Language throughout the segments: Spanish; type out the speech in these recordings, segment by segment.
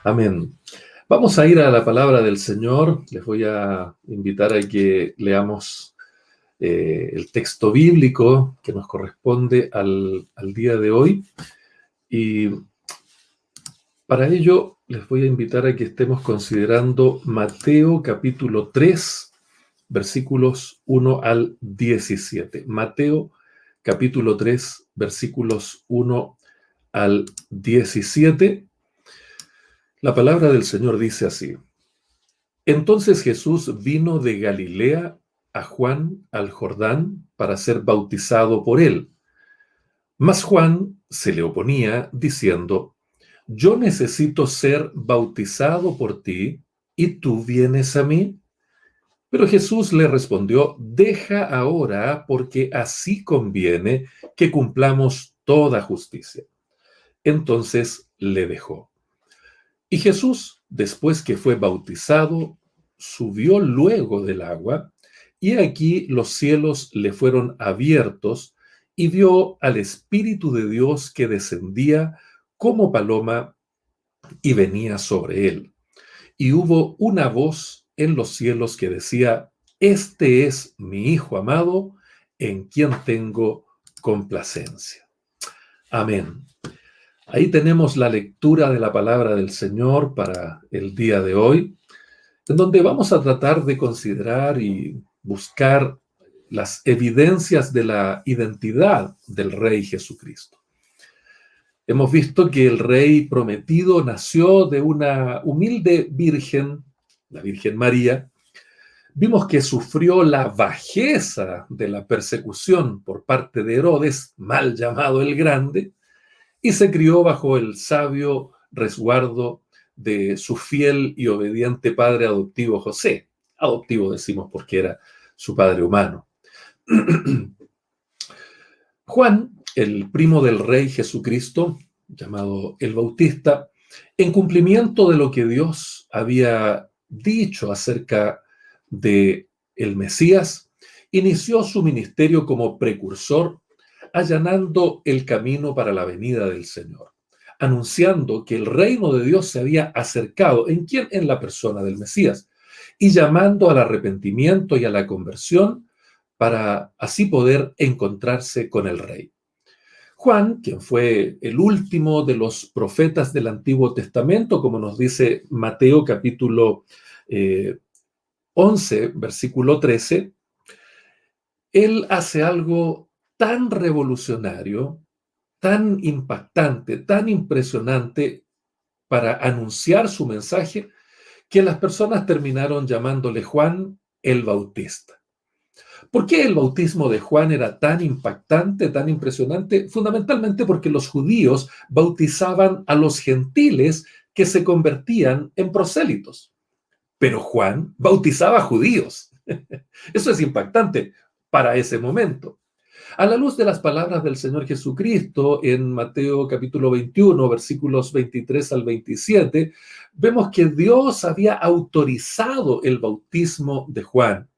Amén. Vamos a ir a la palabra del Señor. Les voy a invitar a que leamos el texto bíblico que nos corresponde al día de hoy. Y para ello les voy a invitar a que estemos considerando Mateo capítulo 3, versículos 1 al 17. Mateo capítulo 3, versículos 1 al 17. La palabra del Señor dice así: Entonces Jesús vino de Galilea a Juan al Jordán para ser bautizado por él. Mas Juan se le oponía, diciendo: Yo necesito ser bautizado por ti, ¿y tú vienes a mí? Pero Jesús le respondió: Deja ahora, porque así conviene que cumplamos toda justicia. Entonces le dejó. Y Jesús, después que fue bautizado, subió luego del agua, y aquí los cielos le fueron abiertos, y vio al Espíritu de Dios que descendía como paloma y venía sobre él. Y hubo una voz en los cielos que decía: Este es mi Hijo amado, en quien tengo complacencia. Amén. Ahí tenemos la lectura de la palabra del Señor para el día de hoy, en donde vamos a tratar de considerar y buscar las evidencias de la identidad del Rey Jesucristo. Hemos visto que el Rey prometido nació de una humilde virgen, la Virgen María. Vimos que sufrió la bajeza de la persecución por parte de Herodes, mal llamado el Grande, y se crió bajo el sabio resguardo de su fiel y obediente padre adoptivo José. Adoptivo decimos porque era su padre humano. Juan, el primo del Rey Jesucristo, llamado el Bautista, en cumplimiento de lo que Dios había dicho acerca de el Mesías, inició su ministerio como precursor, allanando el camino para la venida del Señor, anunciando que el reino de Dios se había acercado. ¿En quién? En la persona del Mesías, y llamando al arrepentimiento y a la conversión para así poder encontrarse con el Rey. Juan, quien fue el último de los profetas del Antiguo Testamento, como nos dice Mateo capítulo 11, versículo 13, él hace algo tan revolucionario, tan impactante, tan impresionante para anunciar su mensaje, que las personas terminaron llamándole Juan el Bautista. ¿Por qué el bautismo de Juan era tan impactante, tan impresionante? Fundamentalmente porque los judíos bautizaban a los gentiles que se convertían en prosélitos. Pero Juan bautizaba a judíos. Eso es impactante para ese momento. A la luz de las palabras del Señor Jesucristo en Mateo capítulo 21, versículos 23 al 27, vemos que Dios había autorizado el bautismo de Juan.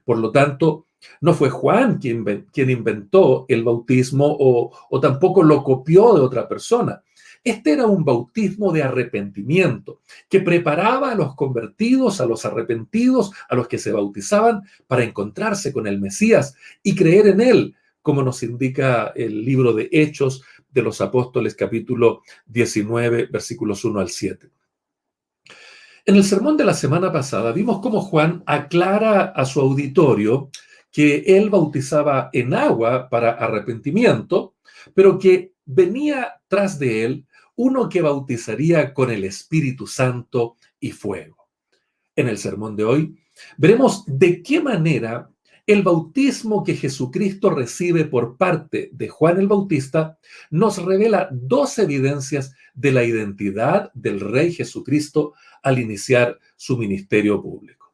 Por lo tanto, no fue Juan quien inventó el bautismo o tampoco lo copió de otra persona. Este era un bautismo de arrepentimiento que preparaba a los convertidos, a los arrepentidos, a los que se bautizaban para encontrarse con el Mesías y creer en él, como nos indica el libro de Hechos de los Apóstoles, capítulo 19, versículos 1 al 7. En el sermón de la semana pasada vimos cómo Juan aclara a su auditorio que él bautizaba en agua para arrepentimiento, pero que venía tras de él uno que bautizaría con el Espíritu Santo y fuego. En el sermón de hoy veremos de qué manera el bautismo que Jesucristo recibe por parte de Juan el Bautista nos revela dos evidencias de la identidad del Rey Jesucristo al iniciar su ministerio público.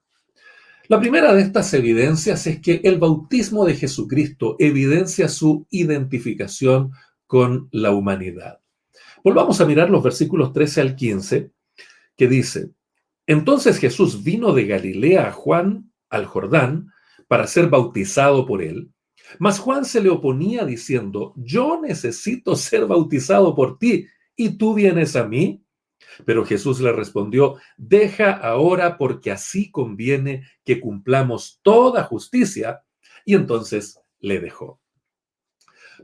La primera de estas evidencias es que el bautismo de Jesucristo evidencia su identificación con la humanidad. Volvamos a mirar los versículos 13 al 15, que dice: Entonces Jesús vino de Galilea a Juan al Jordán para ser bautizado por él. Mas Juan se le oponía diciendo: yo necesito ser bautizado por ti, ¿y tú vienes a mí? Pero Jesús le respondió: deja ahora, porque así conviene que cumplamos toda justicia. Y entonces le dejó.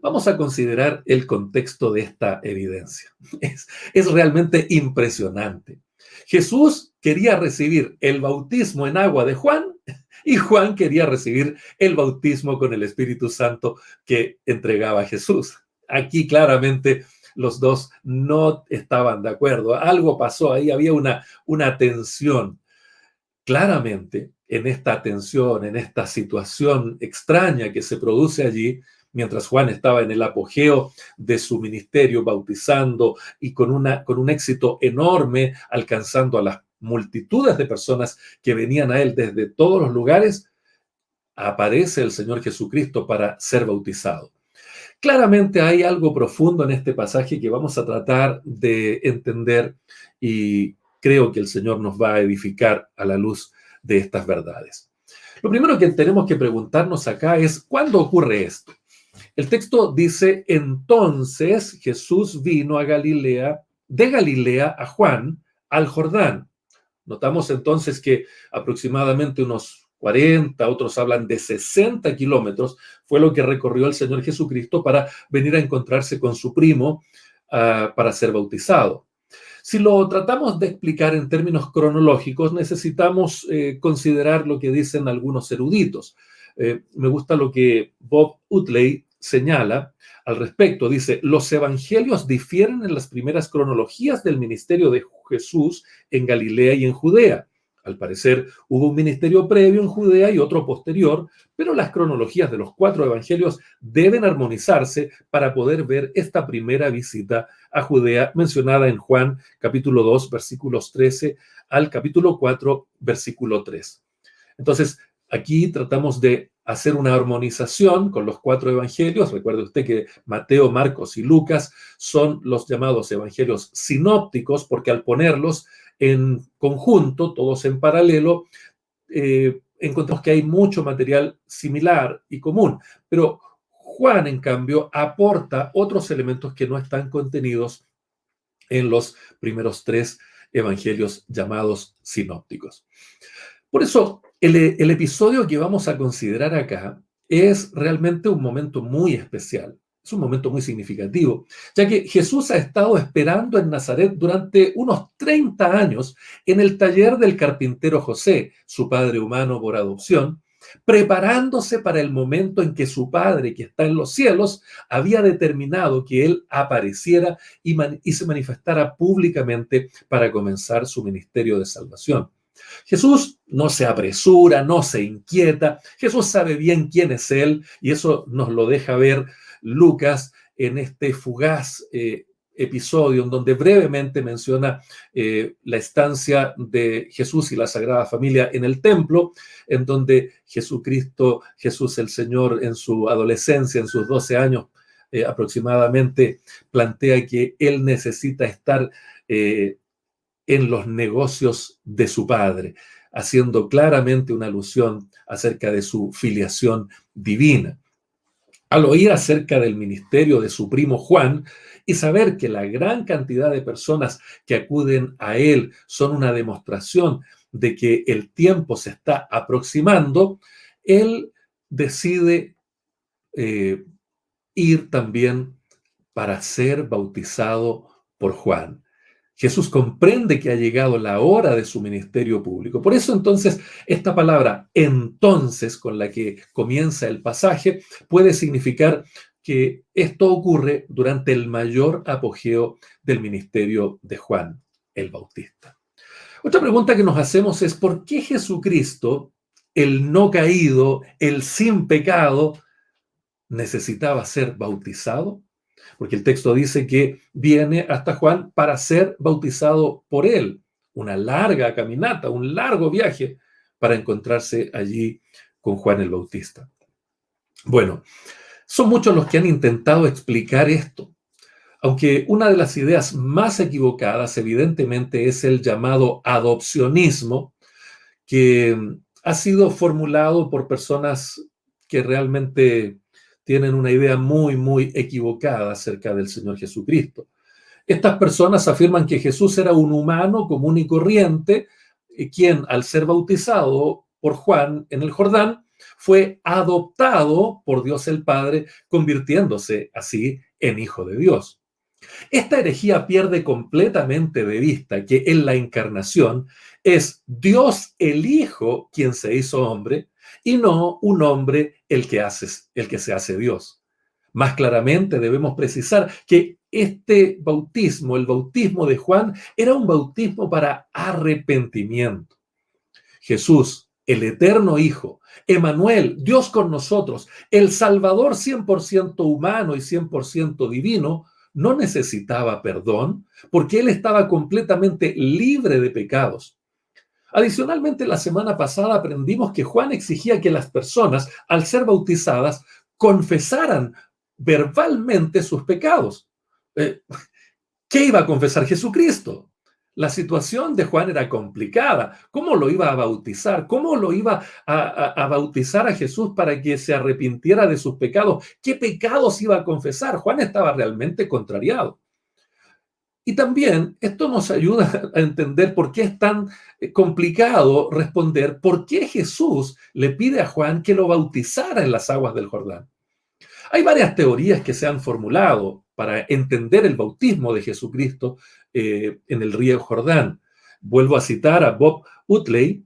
Vamos a considerar el contexto de esta evidencia. Es realmente impresionante. Jesús quería recibir el bautismo en agua de Juan y Juan quería recibir el bautismo con el Espíritu Santo que entregaba Jesús. Aquí claramente los dos no estaban de acuerdo. Algo pasó ahí, había una tensión. Claramente, en esta tensión, en esta situación extraña que se produce allí, mientras Juan estaba en el apogeo de su ministerio, bautizando y con un éxito enorme, alcanzando a las multitudes de personas que venían a él desde todos los lugares, aparece el Señor Jesucristo para ser bautizado. Claramente hay algo profundo en este pasaje que vamos a tratar de entender y creo que el Señor nos va a edificar a la luz de estas verdades. Lo primero que tenemos que preguntarnos acá es: ¿cuándo ocurre esto? El texto dice: entonces Jesús vino a Galilea, de Galilea a Juan, al Jordán. Notamos entonces que aproximadamente unos 40, otros hablan de 60 kilómetros, fue lo que recorrió el Señor Jesucristo para venir a encontrarse con su primo para ser bautizado. Si lo tratamos de explicar en términos cronológicos, necesitamos considerar lo que dicen algunos eruditos. Me gusta lo que Bob Utley señala al respecto. Dice: los evangelios difieren en las primeras cronologías del ministerio de Jesús en Galilea y en Judea. Al parecer, hubo un ministerio previo en Judea y otro posterior, pero las cronologías de los 4 evangelios deben armonizarse para poder ver esta primera visita a Judea mencionada en Juan capítulo 2, versículos 13 al capítulo 4, versículo 3. Entonces, aquí tratamos de hacer una armonización con los 4 evangelios. Recuerde usted que Mateo, Marcos y Lucas son los llamados evangelios sinópticos, porque al ponerlos en conjunto, todos en paralelo, encontramos que hay mucho material similar y común. Pero Juan, en cambio, aporta otros elementos que no están contenidos en los primeros 3 evangelios llamados sinópticos. Por eso, el episodio que vamos a considerar acá es realmente un momento muy especial. Es un momento muy significativo, ya que Jesús ha estado esperando en Nazaret durante unos 30 años en el taller del carpintero José, su padre humano por adopción, preparándose para el momento en que su padre, que está en los cielos, había determinado que él apareciera y se manifestara públicamente para comenzar su ministerio de salvación. Jesús no se apresura, no se inquieta. Jesús sabe bien quién es Él, y eso nos lo deja ver Lucas en este fugaz episodio en donde brevemente menciona la estancia de Jesús y la Sagrada Familia en el templo, en donde Jesucristo, Jesús el Señor, en su adolescencia, en sus 12 años aproximadamente, plantea que Él necesita estar en los negocios de su padre, haciendo claramente una alusión acerca de su filiación divina. Al oír acerca del ministerio de su primo Juan y saber que la gran cantidad de personas que acuden a él son una demostración de que el tiempo se está aproximando, él decide ir también para ser bautizado por Juan. Jesús comprende que ha llegado la hora de su ministerio público. Por eso entonces esta palabra entonces con la que comienza el pasaje puede significar que esto ocurre durante el mayor apogeo del ministerio de Juan el Bautista. Otra pregunta que nos hacemos es: ¿por qué Jesucristo, el no caído, el sin pecado, necesitaba ser bautizado? Porque el texto dice que viene hasta Juan para ser bautizado por él. Una larga caminata, un largo viaje para encontrarse allí con Juan el Bautista. Bueno, son muchos los que han intentado explicar esto, aunque una de las ideas más equivocadas evidentemente es el llamado adopcionismo, que ha sido formulado por personas que realmente tienen una idea muy, muy equivocada acerca del Señor Jesucristo. Estas personas afirman que Jesús era un humano común y corriente, quien al ser bautizado por Juan en el Jordán, fue adoptado por Dios el Padre, convirtiéndose así en hijo de Dios. Esta herejía pierde completamente de vista que en la encarnación es Dios el Hijo quien se hizo hombre y no un hombre el que se hace Dios. Más claramente debemos precisar que este bautismo, el bautismo de Juan, era un bautismo para arrepentimiento. Jesús, el eterno Hijo, Emmanuel, Dios con nosotros, el Salvador 100% humano y 100% divino, no necesitaba perdón porque él estaba completamente libre de pecados. Adicionalmente, la semana pasada aprendimos que Juan exigía que las personas, al ser bautizadas, confesaran verbalmente sus pecados. Eh, ¿Qué iba a confesar Jesucristo? La situación de Juan era complicada. ¿Cómo lo iba a bautizar? ¿Cómo lo iba a bautizar a Jesús para que se arrepintiera de sus pecados? ¿Qué pecados iba a confesar? Juan estaba realmente contrariado. Y también esto nos ayuda a entender por qué es tan complicado responder por qué Jesús le pide a Juan que lo bautizara en las aguas del Jordán. Hay varias teorías que se han formulado para entender el bautismo de Jesucristo en el río Jordán. Vuelvo a citar a Bob Utley,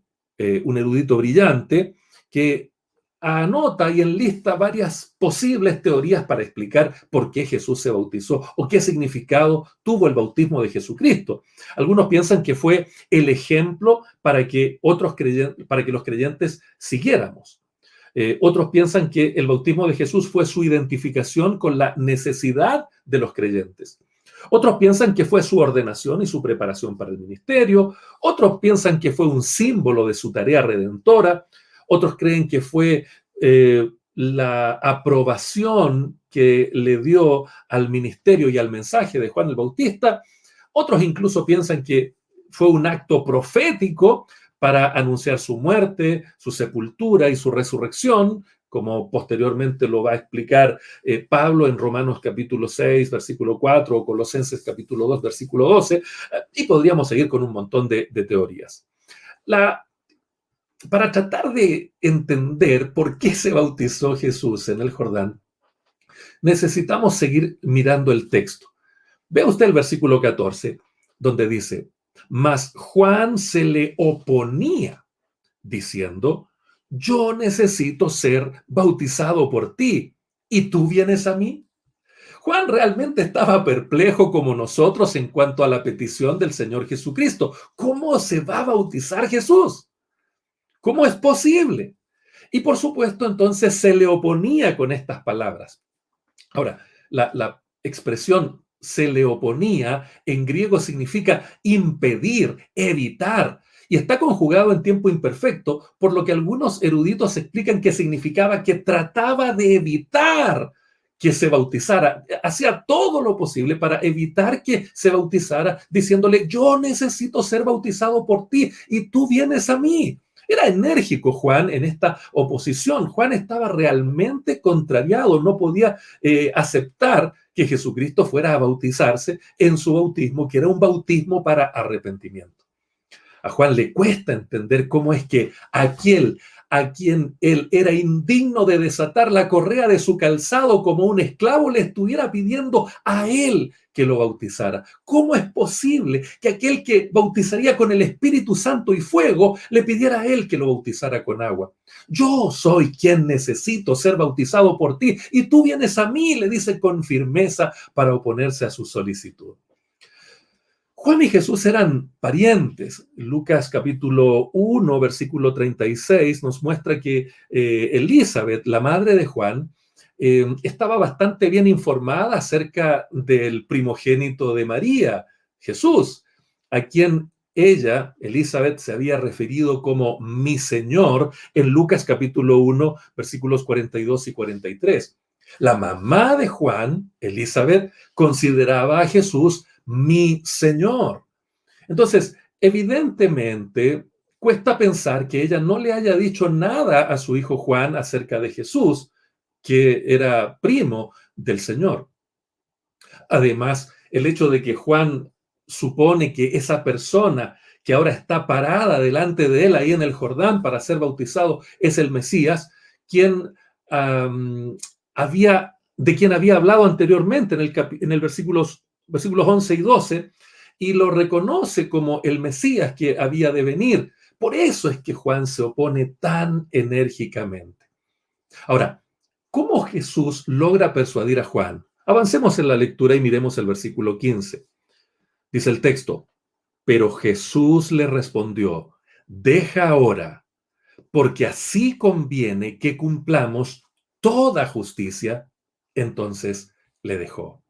un erudito brillante, que anota y enlista varias posibles teorías para explicar por qué Jesús se bautizó o qué significado tuvo el bautismo de Jesucristo. Algunos piensan que fue el ejemplo para que los creyentes siguiéramos. Otros piensan que el bautismo de Jesús fue su identificación con la necesidad de los creyentes. Otros piensan que fue su ordenación y su preparación para el ministerio. Otros piensan que fue un símbolo de su tarea redentora. Otros creen que fue la aprobación que le dio al ministerio y al mensaje de Juan el Bautista. Otros incluso piensan que fue un acto profético para anunciar su muerte, su sepultura y su resurrección, como posteriormente lo va a explicar Pablo en Romanos capítulo 6, versículo 4, o Colosenses capítulo 2, versículo 12, y podríamos seguir con un montón de teorías. Para tratar de entender por qué se bautizó Jesús en el Jordán, necesitamos seguir mirando el texto. Vea usted el versículo 14, donde dice: mas Juan se le oponía, diciendo: yo necesito ser bautizado por ti, ¿y tú vienes a mí? Juan realmente estaba perplejo como nosotros en cuanto a la petición del Señor Jesucristo. ¿Cómo se va a bautizar Jesús? ¿Cómo es posible? Y por supuesto, entonces se le oponía con estas palabras. Ahora, la expresión se le oponía en griego significa impedir, evitar, y está conjugado en tiempo imperfecto, por lo que algunos eruditos explican que significaba que trataba de evitar que se bautizara, hacía todo lo posible para evitar que se bautizara, diciéndole: yo necesito ser bautizado por ti y tú vienes a mí. Era enérgico Juan en esta oposición. Juan estaba realmente contrariado, no podía aceptar que Jesucristo fuera a bautizarse en su bautismo, que era un bautismo para arrepentimiento. A Juan le cuesta entender cómo es que aquel a quien él era indigno de desatar la correa de su calzado como un esclavo le estuviera pidiendo a él que lo bautizara. ¿Cómo es posible que aquel que bautizaría con el Espíritu Santo y fuego le pidiera a él que lo bautizara con agua? Yo soy quien necesito ser bautizado por ti y tú vienes a mí, le dice con firmeza para oponerse a su solicitud. Juan y Jesús eran parientes. Lucas capítulo 1, versículo 36 nos muestra que Elizabeth, la madre de Juan, estaba bastante bien informada acerca del primogénito de María, Jesús, a quien ella, Elizabeth, se había referido como mi Señor en Lucas capítulo 1, versículos 42 y 43. La mamá de Juan, Elizabeth, consideraba a Jesús mi Señor. Entonces, evidentemente, cuesta pensar que ella no le haya dicho nada a su hijo Juan acerca de Jesús, que era primo del Señor. Además, el hecho de que Juan supone que esa persona que ahora está parada delante de él ahí en el Jordán para ser bautizado es el Mesías, quien de quien había hablado anteriormente en el versículos 11 y 12, y lo reconoce como el Mesías que había de venir. Por eso es que Juan se opone tan enérgicamente. Ahora, ¿cómo Jesús logra persuadir a Juan? Avancemos en la lectura y miremos el versículo 15. Dice el texto: pero Jesús le respondió: deja ahora, porque así conviene que cumplamos toda justicia. Entonces le dejó.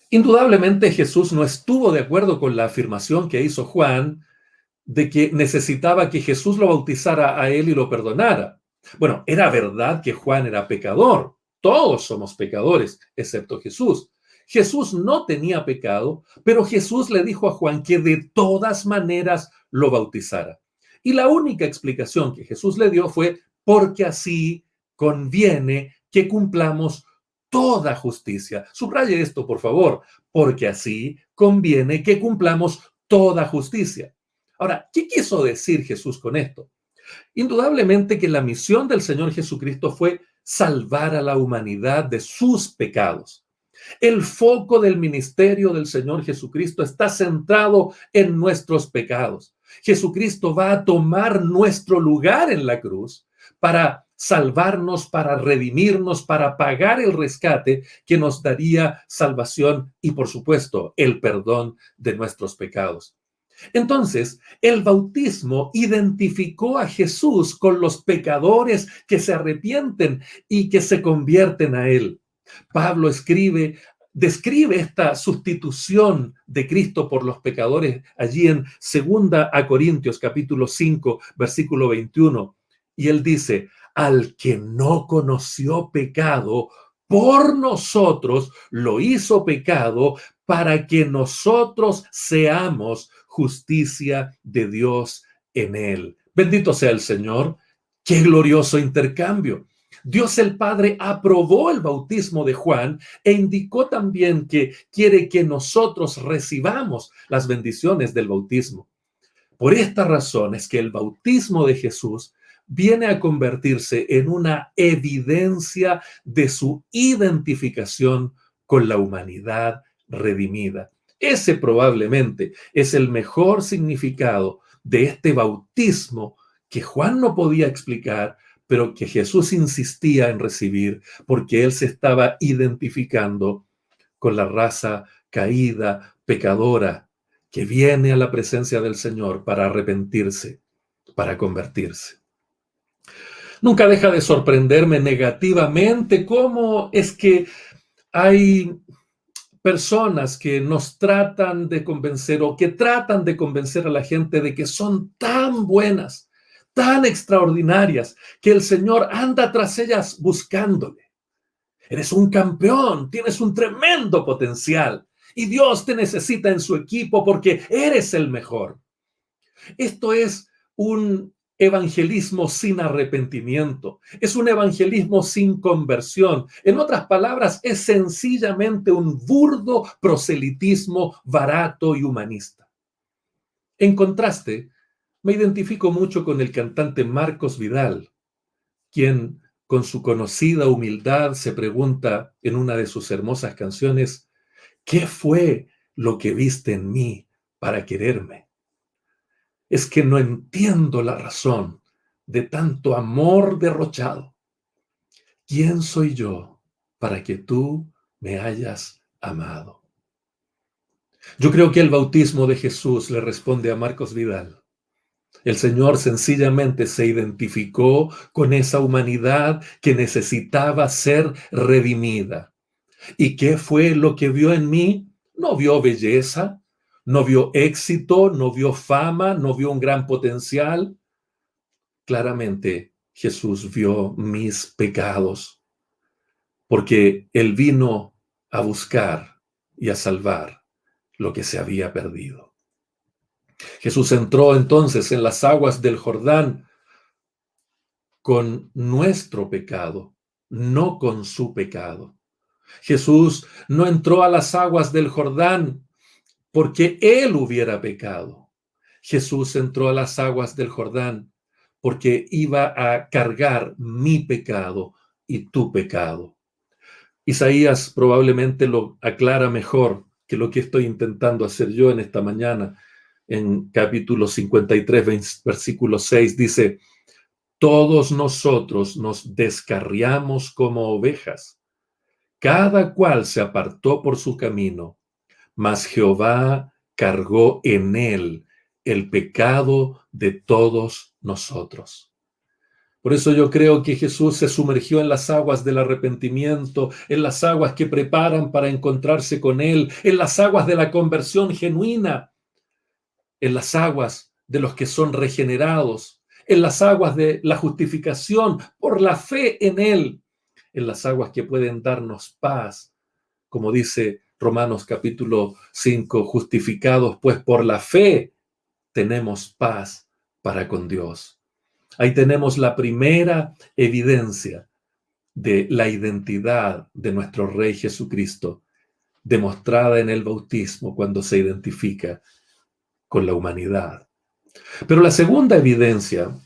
Indudablemente Jesús no estuvo de acuerdo con la afirmación que hizo Juan de que necesitaba que Jesús lo bautizara a él y lo perdonara. Bueno, era verdad que Juan era pecador. Todos somos pecadores, excepto Jesús. Jesús no tenía pecado, pero Jesús le dijo a Juan que de todas maneras lo bautizara. Y la única explicación que Jesús le dio fue: porque así conviene que cumplamos toda justicia. Subraye esto, por favor: porque así conviene que cumplamos toda justicia. Ahora, ¿qué quiso decir Jesús con esto? Indudablemente que la misión del Señor Jesucristo fue salvar a la humanidad de sus pecados. El foco del ministerio del Señor Jesucristo está centrado en nuestros pecados. Jesucristo va a tomar nuestro lugar en la cruz para salvarnos, para redimirnos, para pagar el rescate que nos daría salvación y, por supuesto, el perdón de nuestros pecados. Entonces, el bautismo identificó a Jesús con los pecadores que se arrepienten y que se convierten a Él. Pablo describe esta sustitución de Cristo por los pecadores allí en 2 Corintios capítulo 5, versículo 21. Y él dice: al que no conoció pecado, por nosotros lo hizo pecado, para que nosotros seamos justicia de Dios en él. Bendito sea el Señor. Qué glorioso intercambio. Dios el Padre aprobó el bautismo de Juan e indicó también que quiere que nosotros recibamos las bendiciones del bautismo. Por esta razón es que el bautismo de Jesús viene a convertirse en una evidencia de su identificación con la humanidad redimida. Ese probablemente es el mejor significado de este bautismo que Juan no podía explicar, pero que Jesús insistía en recibir porque él se estaba identificando con la raza caída, pecadora, que viene a la presencia del Señor para arrepentirse, para convertirse. Nunca deja de sorprenderme negativamente cómo es que hay personas que nos tratan de convencer o que tratan de convencer a la gente de que son tan buenas, tan extraordinarias, que el Señor anda tras ellas buscándole. Eres un campeón, tienes un tremendo potencial y Dios te necesita en su equipo porque eres el mejor. Esto es un evangelismo sin arrepentimiento, es un evangelismo sin conversión. En otras palabras, es sencillamente un burdo proselitismo barato y humanista. En contraste, me identifico mucho con el cantante Marcos Vidal, quien con su conocida humildad se pregunta en una de sus hermosas canciones: ¿qué fue lo que viste en mí para quererme? Es que no entiendo la razón de tanto amor derrochado. ¿Quién soy yo para que tú me hayas amado? Yo creo que el bautismo de Jesús le responde a Marcos Vidal. El Señor sencillamente se identificó con esa humanidad que necesitaba ser redimida. ¿Y qué fue lo que vio en mí? No vio belleza, no vio éxito, no vio fama, no vio un gran potencial. Claramente Jesús vio mis pecados, porque Él vino a buscar y a salvar lo que se había perdido. Jesús entró entonces en las aguas del Jordán con nuestro pecado no con su pecado. Jesús no entró a las aguas del Jordán porque él hubiera pecado. Jesús entró a las aguas del Jordán porque iba a cargar mi pecado y tu pecado. Isaías probablemente lo aclara mejor que lo que estoy intentando hacer yo en esta mañana. En capítulo 53, versículo 6, dice: todos nosotros nos descarriamos como ovejas, cada cual se apartó por su camino, mas Jehová cargó en él el pecado de todos nosotros. Por eso yo creo que Jesús se sumergió en las aguas del arrepentimiento, en las aguas que preparan para encontrarse con Él, en las aguas de la conversión genuina, en las aguas de los que son regenerados, en las aguas de la justificación por la fe en Él, en las aguas que pueden darnos paz, como dice Romanos capítulo 5, justificados pues por la fe tenemos paz para con Dios. Ahí tenemos la primera evidencia de la identidad de nuestro Rey Jesucristo, demostrada en el bautismo cuando se identifica con la humanidad. Pero la segunda evidencia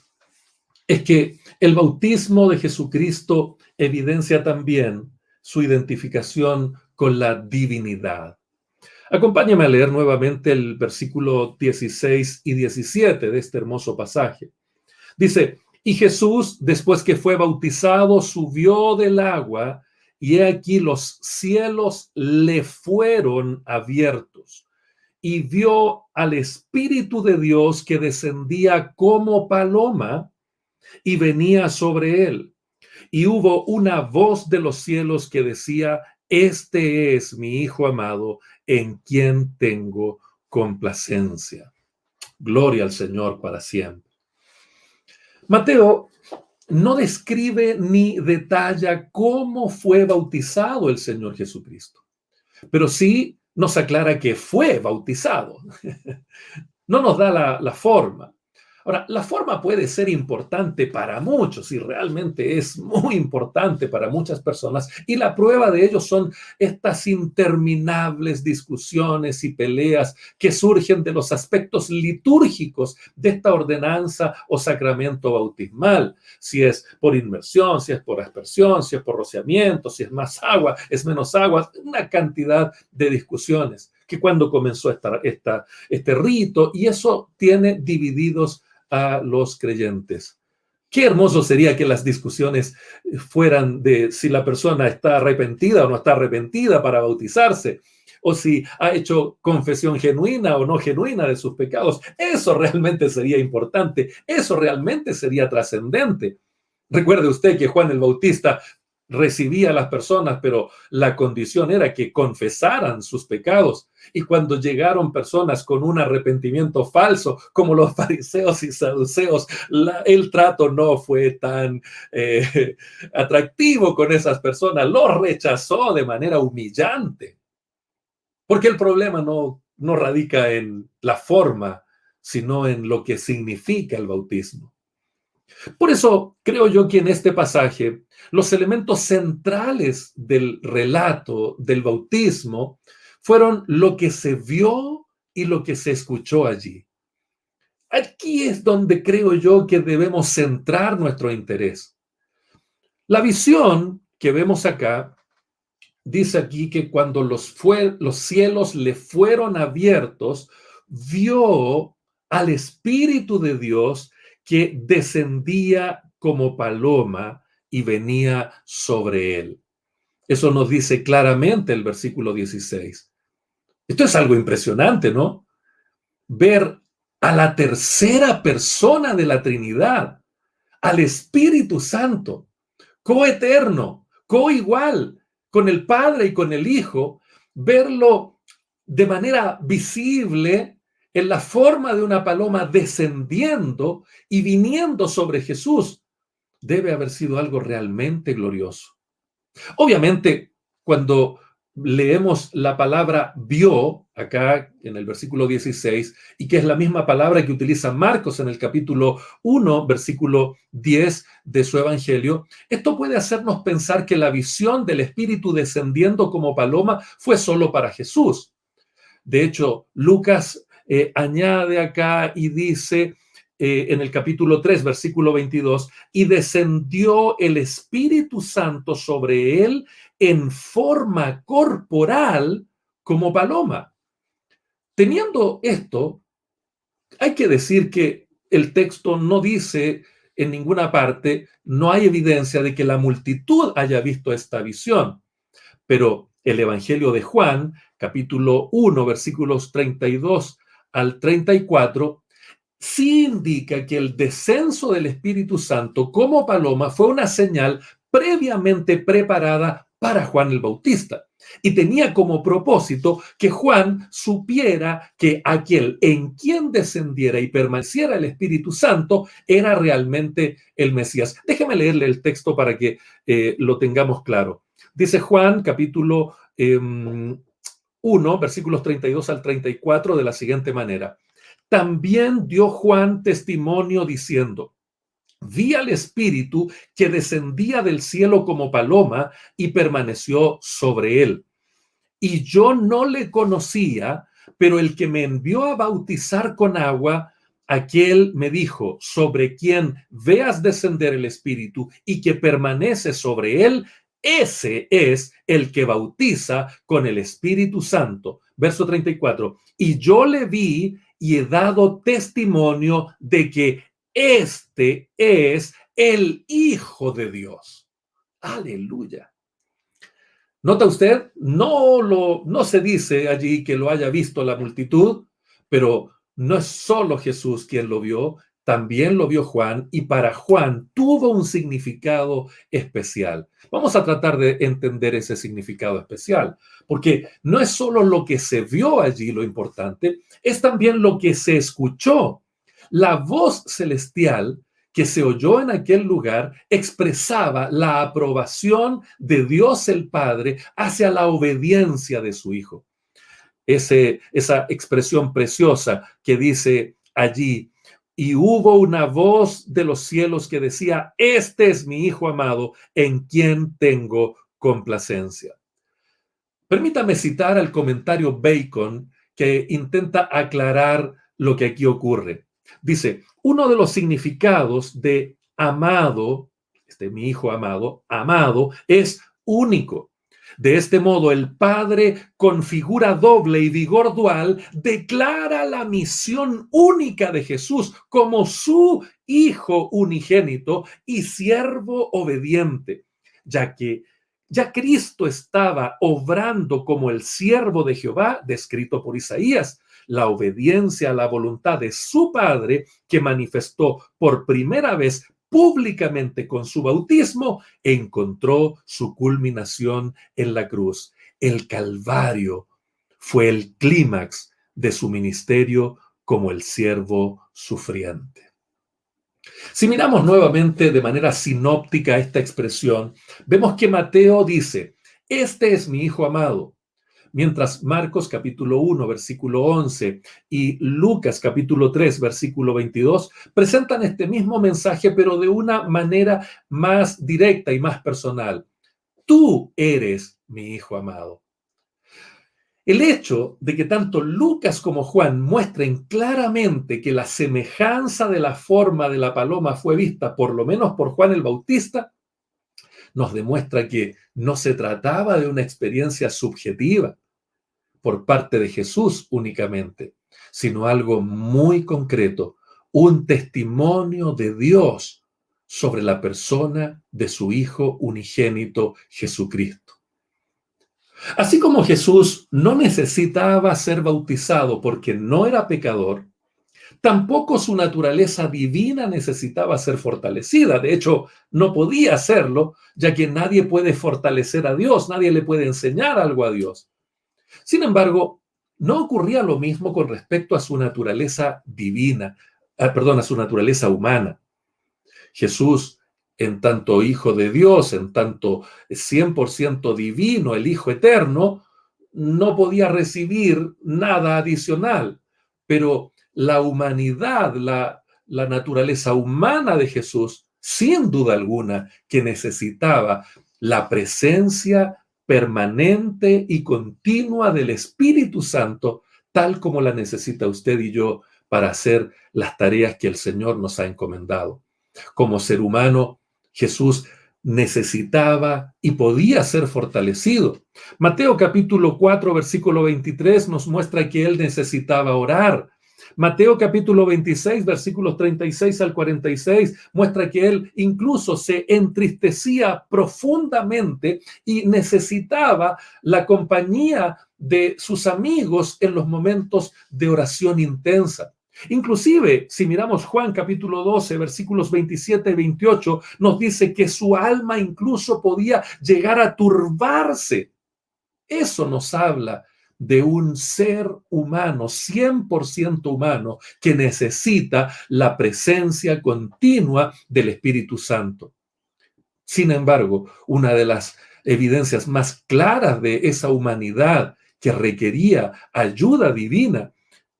es que el bautismo de Jesucristo evidencia también su identificación con la divinidad. Acompáñame a leer nuevamente el versículo 16 y 17 de este hermoso pasaje. Dice: y Jesús, después que fue bautizado, subió del agua, y he aquí los cielos le fueron abiertos, y vio al Espíritu de Dios que descendía como paloma y venía sobre él. Y hubo una voz de los cielos que decía: este es mi Hijo amado, en quien tengo complacencia. Gloria al Señor para siempre. Mateo no describe ni detalla cómo fue bautizado el Señor Jesucristo, pero sí nos aclara que fue bautizado. No nos da la forma. Ahora, la forma puede ser importante para muchos y realmente es muy importante para muchas personas, y la prueba de ello son estas interminables discusiones y peleas que surgen de los aspectos litúrgicos de esta ordenanza o sacramento bautismal. Si es por inmersión, si es por aspersión, si es por rociamiento, si es más agua, es menos agua, una cantidad de discusiones que cuando comenzó este rito, y eso tiene divididos a los creyentes. Qué hermoso sería que las discusiones fueran de si la persona está arrepentida o no está arrepentida para bautizarse, o si ha hecho confesión genuina o no genuina de sus pecados. Eso realmente sería importante, eso realmente sería trascendente. Recuerde usted que Juan el Bautista recibía a las personas, pero la condición era que confesaran sus pecados. Y cuando llegaron personas con un arrepentimiento falso, como los fariseos y saduceos, el trato no fue tan atractivo con esas personas. Los rechazó de manera humillante. Porque el problema no radica en la forma, sino en lo que significa el bautismo. Por eso creo yo que en este pasaje los elementos centrales del relato del bautismo fueron lo que se vio y lo que se escuchó allí. Aquí es donde creo yo que debemos centrar nuestro interés. La visión que vemos acá dice aquí que cuando los cielos le fueron abiertos, vio al Espíritu de Dios que descendía como paloma y venía sobre él. Eso nos dice claramente el versículo 16. Esto es algo impresionante, ¿no? Ver a la tercera persona de la Trinidad, al Espíritu Santo, coeterno, coigual con el Padre y con el Hijo, verlo de manera visible en la forma de una paloma descendiendo y viniendo sobre Jesús, debe haber sido algo realmente glorioso. Obviamente, cuando leemos la palabra vio acá en el versículo 16 y que es la misma palabra que utiliza Marcos en el capítulo 1, versículo 10 de su evangelio, esto puede hacernos pensar que la visión del Espíritu descendiendo como paloma fue solo para Jesús. De hecho, Lucas añade acá y dice en el capítulo 3, versículo 22, y descendió el Espíritu Santo sobre él en forma corporal como paloma. Teniendo esto, hay que decir que el texto no dice en ninguna parte, no hay evidencia de que la multitud haya visto esta visión. Pero el Evangelio de Juan, capítulo 1, versículos 32 al 34, sí indica que el descenso del Espíritu Santo como paloma fue una señal previamente preparada para Juan el Bautista. Y tenía como propósito que Juan supiera que aquel en quien descendiera y permaneciera el Espíritu Santo era realmente el Mesías. Déjeme leerle el texto para que lo tengamos claro. Dice Juan, capítulo 1, versículos 32 al 34, de la siguiente manera. También dio Juan testimonio diciendo, vi al Espíritu que descendía del cielo como paloma y permaneció sobre él. Y yo no le conocía, pero el que me envió a bautizar con agua, aquel me dijo, sobre quien veas descender el Espíritu y que permanece sobre él, ese es el que bautiza con el Espíritu Santo. Verso 34. Y yo le vi y he dado testimonio de que este es el Hijo de Dios. Aleluya. ¿Nota usted? No se dice allí que lo haya visto la multitud, pero no es solo Jesús quien lo vio, también lo vio Juan, y para Juan tuvo un significado especial. Vamos a tratar de entender ese significado especial, porque no es solo lo que se vio allí lo importante, es también lo que se escuchó. La voz celestial que se oyó en aquel lugar expresaba la aprobación de Dios el Padre hacia la obediencia de su Hijo. Esa expresión preciosa que dice allí, y hubo una voz de los cielos que decía, este es mi Hijo amado, en quien tengo complacencia. Permítame citar al comentario Bacon que intenta aclarar lo que aquí ocurre. Dice, uno de los significados de amado, mi hijo amado, amado, es único. De este modo, el Padre, con figura doble y vigor dual, declara la misión única de Jesús como su Hijo unigénito y siervo obediente, ya que ya Cristo estaba obrando como el siervo de Jehová, descrito por Isaías, la obediencia a la voluntad de su Padre, que manifestó por primera vez públicamente con su bautismo, encontró su culminación en la cruz. El Calvario fue el clímax de su ministerio como el siervo sufriente. Si miramos nuevamente de manera sinóptica esta expresión, vemos que Mateo dice, este es mi Hijo amado, mientras Marcos capítulo 1, versículo 11 y Lucas capítulo 3, versículo 22 presentan este mismo mensaje, pero de una manera más directa y más personal. Tú eres mi Hijo amado. El hecho de que tanto Lucas como Juan muestren claramente que la semejanza de la forma de la paloma fue vista por lo menos por Juan el Bautista, nos demuestra que no se trataba de una experiencia subjetiva por parte de Jesús únicamente, sino algo muy concreto, un testimonio de Dios sobre la persona de su Hijo unigénito Jesucristo. Así como Jesús no necesitaba ser bautizado porque no era pecador, tampoco su naturaleza divina necesitaba ser fortalecida. De hecho, no podía hacerlo, ya que nadie puede fortalecer a Dios, nadie le puede enseñar algo a Dios. Sin embargo, no ocurría lo mismo con respecto a su naturaleza divina, a su naturaleza humana. Jesús en tanto Hijo de Dios, en tanto 100% divino, el Hijo eterno, no podía recibir nada adicional. Pero la humanidad, la naturaleza humana de Jesús, sin duda alguna, que necesitaba la presencia permanente y continua del Espíritu Santo, tal como la necesita usted y yo para hacer las tareas que el Señor nos ha encomendado. Como ser humano, Jesús necesitaba y podía ser fortalecido. Mateo capítulo 4, versículo 23 nos muestra que él necesitaba orar. Mateo capítulo 26, versículos 36 al 46, muestra que él incluso se entristecía profundamente y necesitaba la compañía de sus amigos en los momentos de oración intensa. Inclusive, si miramos Juan capítulo 12, versículos 27 y 28, nos dice que su alma incluso podía llegar a turbarse. Eso nos habla de un ser humano, 100% humano, que necesita la presencia continua del Espíritu Santo. Sin embargo, una de las evidencias más claras de esa humanidad que requería ayuda divina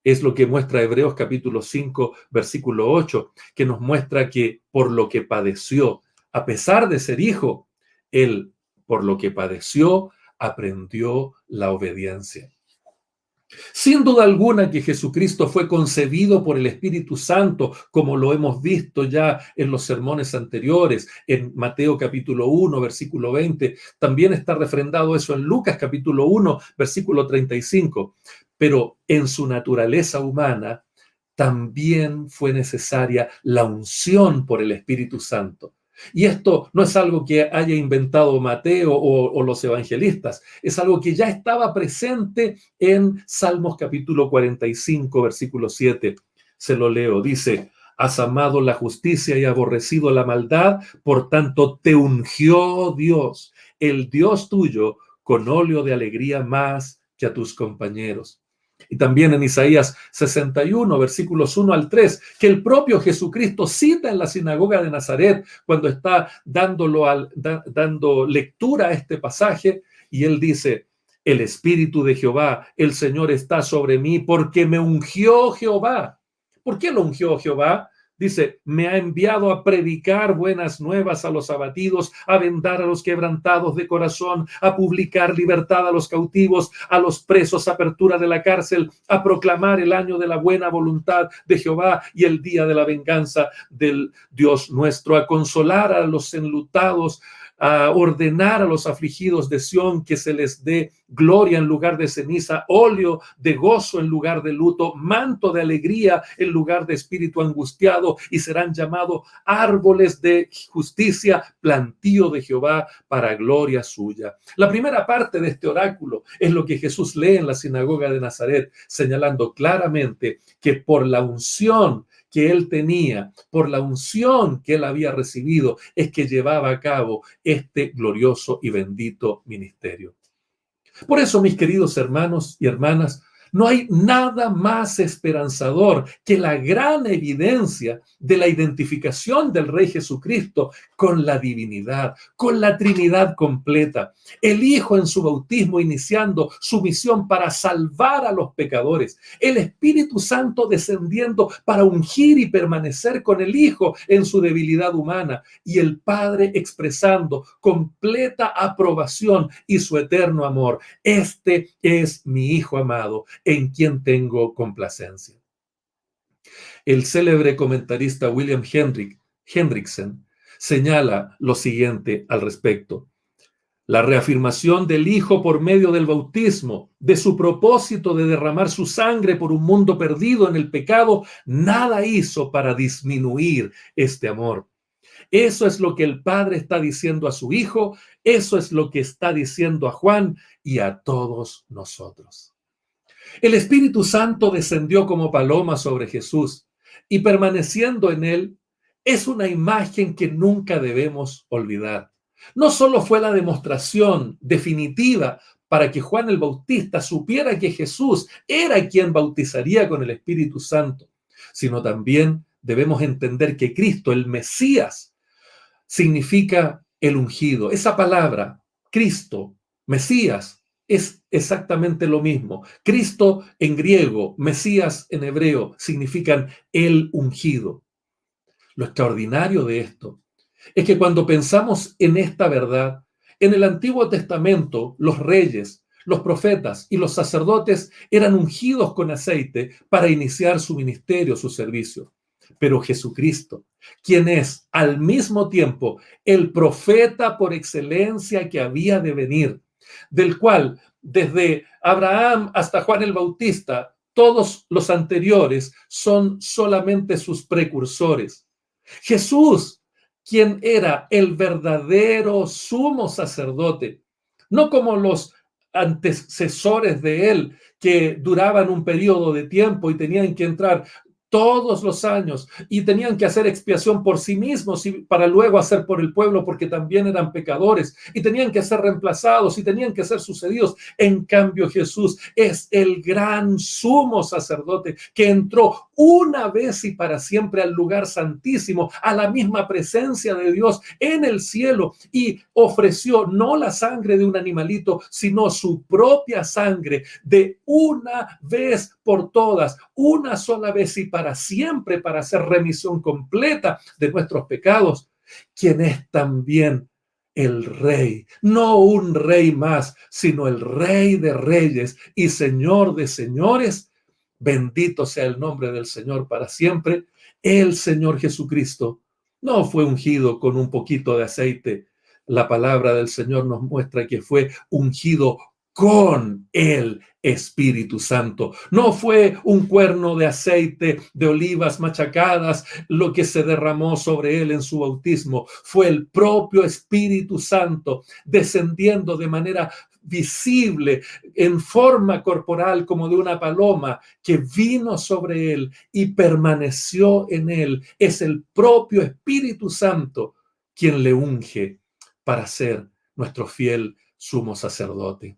es lo que muestra Hebreos capítulo 5, versículo 8, que nos muestra que por lo que padeció, a pesar de ser hijo, él, por lo que padeció, aprendió la obediencia. Sin duda alguna que Jesucristo fue concebido por el Espíritu Santo, como lo hemos visto ya en los sermones anteriores, en Mateo capítulo 1, versículo 20. También está refrendado eso en Lucas capítulo 1, versículo 35. Pero en su naturaleza humana también fue necesaria la unción por el Espíritu Santo. Y esto no es algo que haya inventado Mateo o los evangelistas, es algo que ya estaba presente en Salmos capítulo 45, versículo 7. Se lo leo, dice: has amado la justicia y aborrecido la maldad, por tanto te ungió Dios, el Dios tuyo, con óleo de alegría más que a tus compañeros. Y también en Isaías 61, versículos 1 al 3, que el propio Jesucristo cita en la sinagoga de Nazaret cuando está dando lectura a este pasaje, y él dice: el Espíritu de Jehová, el Señor está sobre mí porque me ungió Jehová. ¿Por qué lo ungió Jehová? Dice: me ha enviado a predicar buenas nuevas a los abatidos, a vendar a los quebrantados de corazón, a publicar libertad a los cautivos, a los presos apertura de la cárcel, a proclamar el año de la buena voluntad de Jehová y el día de la venganza del Dios nuestro, a consolar a los enlutados, a ordenar a los afligidos de Sión que se les dé gloria en lugar de ceniza, óleo de gozo en lugar de luto, manto de alegría en lugar de espíritu angustiado, y serán llamados árboles de justicia, plantío de Jehová para gloria suya. La primera parte de este oráculo es lo que Jesús lee en la sinagoga de Nazaret, señalando claramente que por la unción que él tenía, por la unción que él había recibido, es que llevaba a cabo este glorioso y bendito ministerio. Por eso, mis queridos hermanos y hermanas, no hay nada más esperanzador que la gran evidencia de la identificación del Rey Jesucristo con la divinidad, con la Trinidad completa. El Hijo en su bautismo iniciando su misión para salvar a los pecadores. El Espíritu Santo descendiendo para ungir y permanecer con el Hijo en su debilidad humana. Y el Padre expresando completa aprobación y su eterno amor. Este es mi Hijo amado, en quien tengo complacencia. El célebre comentarista William Hendrickson señala lo siguiente al respecto: la reafirmación del Hijo por medio del bautismo, de su propósito de derramar su sangre por un mundo perdido en el pecado, nada hizo para disminuir este amor. Eso es lo que el Padre está diciendo a su Hijo, eso es lo que está diciendo a Juan y a todos nosotros. El Espíritu Santo descendió como paloma sobre Jesús y permaneciendo en él es una imagen que nunca debemos olvidar. No solo fue la demostración definitiva para que Juan el Bautista supiera que Jesús era quien bautizaría con el Espíritu Santo, sino también debemos entender que Cristo, el Mesías, significa el ungido. Esa palabra, Cristo, Mesías, es exactamente lo mismo. Cristo en griego, Mesías en hebreo, significan el ungido. Lo extraordinario de esto es que cuando pensamos en esta verdad, en el Antiguo Testamento, los reyes, los profetas y los sacerdotes eran ungidos con aceite para iniciar su ministerio, su servicio. Pero Jesucristo, quien es al mismo tiempo el profeta por excelencia que había de venir, del cual desde Abraham hasta Juan el Bautista, todos los anteriores son solamente sus precursores. Jesús, quien era el verdadero sumo sacerdote, no como los antecesores de él, que duraban un periodo de tiempo y tenían que entrar todos los años y tenían que hacer expiación por sí mismos y para luego hacer por el pueblo porque también eran pecadores y tenían que ser reemplazados y tenían que ser sucedidos. En cambio, Jesús es el gran sumo sacerdote que entró una vez y para siempre al lugar santísimo, a la misma presencia de Dios en el cielo, y ofreció no la sangre de un animalito, sino su propia sangre de una vez por todas, una sola vez y para siempre, para hacer remisión completa de nuestros pecados, quien es también el Rey, no un rey más, sino el Rey de reyes y Señor de señores. Bendito sea el nombre del Señor para siempre. El Señor Jesucristo no fue ungido con un poquito de aceite. La palabra del Señor nos muestra que fue ungido con el Espíritu Santo. No fue un cuerno de aceite de olivas machacadas lo que se derramó sobre él en su bautismo. Fue el propio Espíritu Santo descendiendo de manera visible, en forma corporal como de una paloma, que vino sobre él y permaneció en él. Es el propio Espíritu Santo quien le unge para ser nuestro fiel sumo sacerdote.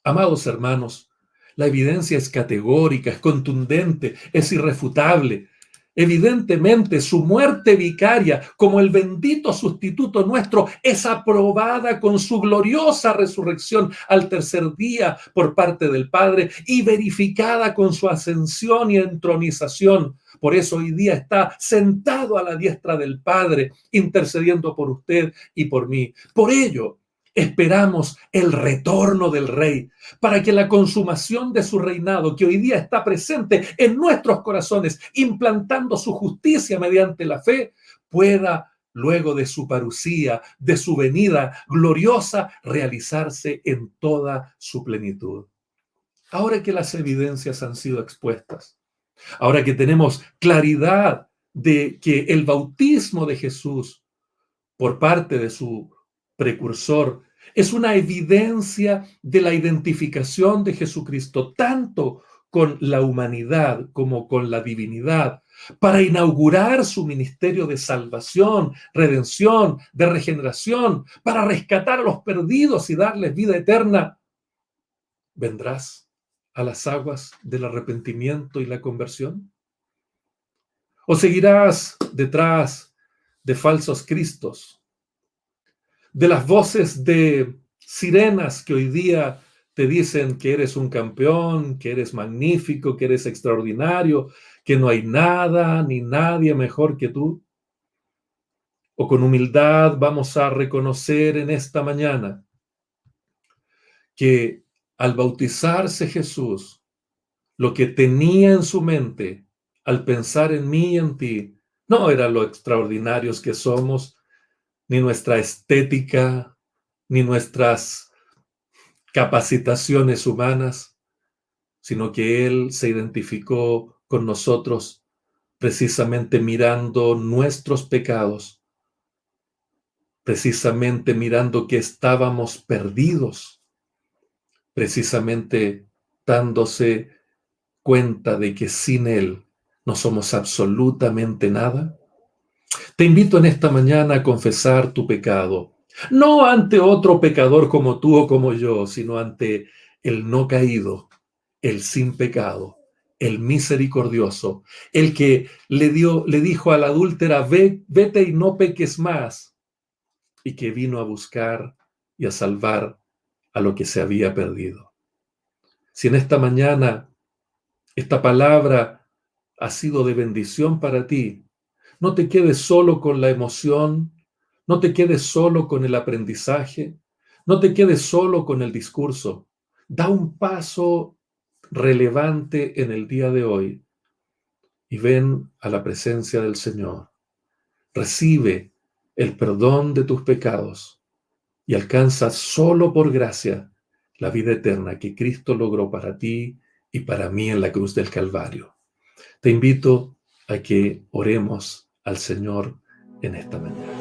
Amados hermanos, la evidencia es categórica, es contundente, es irrefutable. Evidentemente, su muerte vicaria como el bendito sustituto nuestro es aprobada con su gloriosa resurrección al tercer día por parte del Padre y verificada con su ascensión y entronización. Por eso hoy día está sentado a la diestra del Padre, intercediendo por usted y por mí. Por ello, esperamos el retorno del Rey, para que la consumación de su reinado, que hoy día está presente en nuestros corazones, implantando su justicia mediante la fe, pueda, luego de su parucía, de su venida gloriosa, realizarse en toda su plenitud. Ahora que las evidencias han sido expuestas, ahora que tenemos claridad de que el bautismo de Jesús por parte de su precursor es una evidencia de la identificación de Jesucristo tanto con la humanidad como con la divinidad, para inaugurar su ministerio de salvación, redención, de regeneración, para rescatar a los perdidos y darles vida eterna. ¿Vendrás a las aguas del arrepentimiento y la conversión? ¿O seguirás detrás de falsos cristos, de las voces de sirenas que hoy día te dicen que eres un campeón, que eres magnífico, que eres extraordinario, que no hay nada ni nadie mejor que tú? ¿O con humildad vamos a reconocer en esta mañana que al bautizarse Jesús, lo que tenía en su mente al pensar en mí y en ti no era lo extraordinarios que somos, ni nuestra estética, ni nuestras capacitaciones humanas, sino que Él se identificó con nosotros precisamente mirando nuestros pecados, precisamente mirando que estábamos perdidos, precisamente dándose cuenta de que sin Él no somos absolutamente nada. Te invito en esta mañana a confesar tu pecado, no ante otro pecador como tú o como yo, sino ante el no caído, el sin pecado, el misericordioso, el que le dijo a la adúltera, vete y no peques más, y que vino a buscar y a salvar a lo que se había perdido. Si en esta mañana esta palabra ha sido de bendición para ti, no te quedes solo con la emoción, no te quedes solo con el aprendizaje, no te quedes solo con el discurso. Da un paso relevante en el día de hoy y ven a la presencia del Señor. Recibe el perdón de tus pecados y alcanza solo por gracia la vida eterna que Cristo logró para ti y para mí en la cruz del Calvario. Te invito a que oremos al Señor en esta mañana.